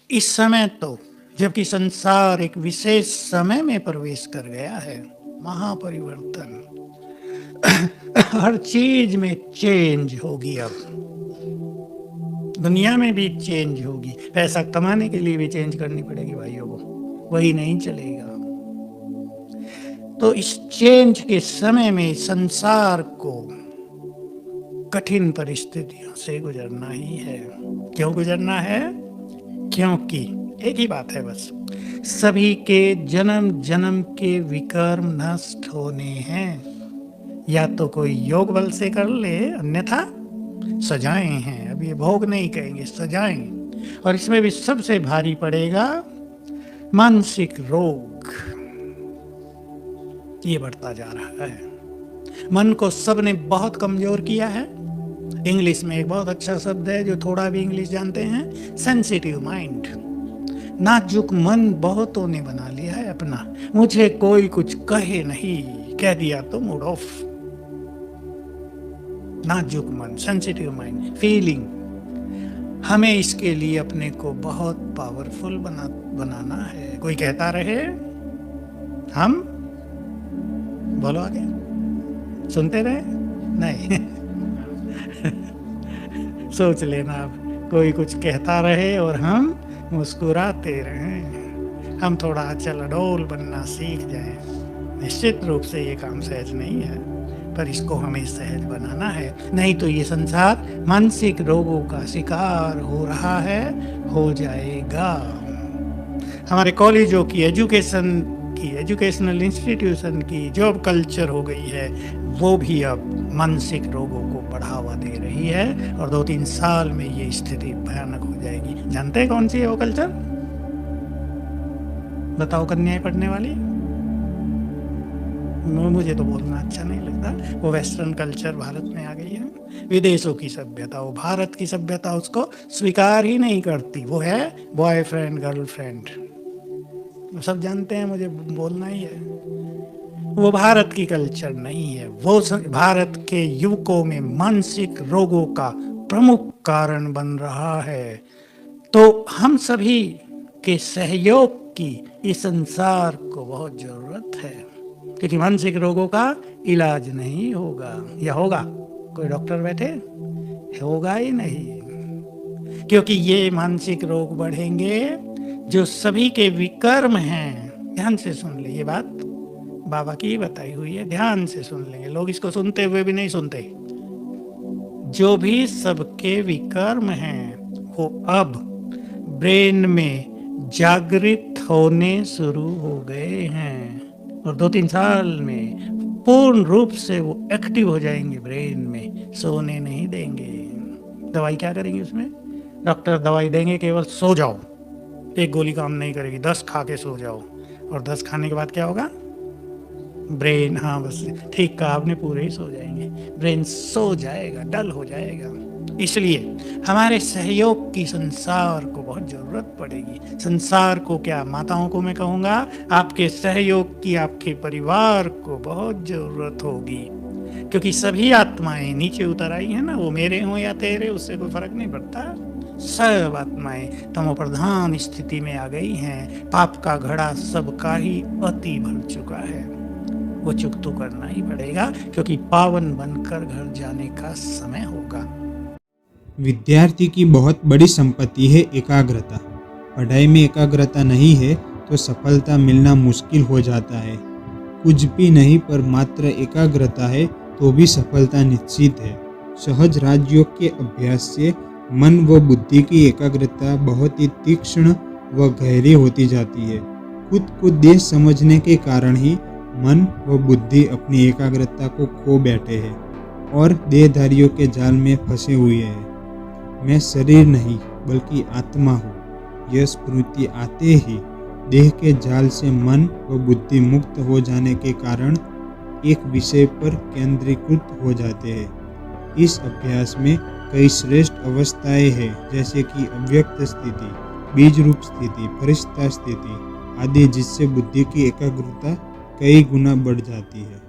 इस समय तो जबकि संसार एक विशेष समय में प्रवेश कर गया है, महापरिवर्तन हर चीज में चेंज होगी। अब दुनिया में भी चेंज होगी, पैसा कमाने के लिए भी चेंज करनी पड़ेगी भाइयों को, वही नहीं चलेगा। तो इस चेंज के समय में संसार को कठिन परिस्थितियों से गुजरना ही है। क्यों गुजरना है? क्योंकि एक ही बात है बस, सभी के जन्म जन्म के विकर्म नष्ट होने हैं। या तो कोई योग बल से कर ले, अन्यथा सजाएं हैं। अब ये भोग नहीं कहेंगे, सजाएं। और इसमें भी सबसे भारी पड़ेगा मानसिक रोग। ये बढ़ता जा रहा है। मन को सबने बहुत कमजोर किया है। इंग्लिश में एक बहुत अच्छा शब्द है, जो थोड़ा भी इंग्लिश जानते हैं, सेंसिटिव माइंड। नाजुक मन बहुतों ने बना लिया है अपना। मुझे कोई कुछ कहे नहीं, कह दिया तो मूड ऑफ। नाजुक मन, सेंसिटिव माइंड, फीलिंग। हमें इसके लिए अपने को बहुत पावरफुल बनाना है। कोई कहता रहे, हम बोलो आगे, सुनते रहे नहीं सोच लेना अब, कोई कुछ कहता रहे और हम मुस्कुराते रहें। हम थोड़ा चलडोल बनना सीख जाएं। निश्चित रूप से ये काम सहज नहीं है, पर इसको हमें सहज बनाना है। नहीं तो ये संसार मानसिक रोगों का शिकार हो रहा है, हो जाएगा। हमारे कॉलेजों की एजुकेशनल इंस्टीट्यूशन की जॉब कल्चर हो गई है, वो भी अब मानसिक रोगों को बढ़ावा दे रही है। और 2-3 साल में ये स्थिति भयानक हो जाएगी। जानते हैं कौन सी है वो कल्चर? बताओ कन्याएं पढ़ने वाली। मुझे तो बोलना अच्छा नहीं लगता। वो वेस्टर्न कल्चर भारत में आ गई है। विदेशों की सभ्यता, वो भारत की सभ्यता उसको स्वीकार ही नहीं करती। वो है बॉयफ्रेंड गर्लफ्रेंड। सब जानते हैं, मुझे बोलना ही है। वो भारत की कल्चर नहीं है। वो भारत के युवकों में मानसिक रोगों का प्रमुख कारण बन रहा है। तो हम सभी के सहयोग की इस संसार को बहुत जरूरत है, क्योंकि मानसिक रोगों का इलाज नहीं होगा। या होगा? कोई डॉक्टर बैठे? होगा ही नहीं, क्योंकि ये मानसिक रोग बढ़ेंगे जो सभी के विकर्म हैं। ध्यान से सुन ले, ये बात बाबा की बताई हुई है, ध्यान से सुन लेंगे। लोग इसको सुनते हुए भी नहीं सुनते। जो भी सबके विकर्म हैं, वो अब ब्रेन में जागृत होने शुरू हो गए हैं। और 2-3 साल में पूर्ण रूप से वो एक्टिव हो जाएंगे ब्रेन में। सोने नहीं देंगे। दवाई क्या करेगी उसमें? डॉक्टर दवाई देंगे केवल सो जाओ। एक गोली काम नहीं करेगी, 10 खा के सो जाओ। और 10 खाने के बाद क्या होगा? ब्रेन, हाँ बस ठीक कहा आपने, पूरे ही सो जाएंगे। ब्रेन सो जाएगा, डल हो जाएगा। इसलिए हमारे सहयोग की संसार को बहुत जरूरत पड़ेगी। संसार को क्या, माताओं को मैं कहूँगा, आपके सहयोग की, आपके परिवार को बहुत जरूरत होगी। क्योंकि सभी आत्माएं नीचे उतर आई हैं ना, वो मेरे हों या तेरे, उससे कोई फर्क नहीं पड़ता। सब आत्माएं तमोप्रधान स्थिति में आ गई हैं। पाप का घड़ा सबका ही अति भर चुका है। वो चुकतू करना ही पड़ेगा, क्योंकि पावन बनकर घर जाने का समय होगा। विद्यार्थी की बहुत बड़ी संपत्ति है एकाग्रता। पढ़ाई में एकाग्रता नहीं है तो सफलता मिलना मुश्किल हो जाता है। कुछ भी नहीं पर मात्र एकाग्रता है तो भी सफलता निश्चित है। सहज राजयोग के अभ्यास से मन व बुद्धि की एकाग्रता बहुत ही तीक्ष्ण व गहरी होती जाती है। खुद को देह समझने के कारण ही मन व बुद्धि अपनी एकाग्रता को खो बैठे हैं और देहधारियों के जाल में फंसे हुए हैं। मैं शरीर नहीं बल्कि आत्मा हूँ। यह स्मृति आते ही देह के जाल से मन व बुद्धि मुक्त हो जाने के कारण एक विषय पर केंद्रीकृत हो जाते हैं। इस अभ्यास में कई श्रेष्ठ अवस्थाएं हैं, जैसे कि अव्यक्त स्थिति, बीज रूप स्थिति, फरिश्ता स्थिति आदि, जिससे बुद्धि की एकाग्रता कई गुना बढ़ जाती है।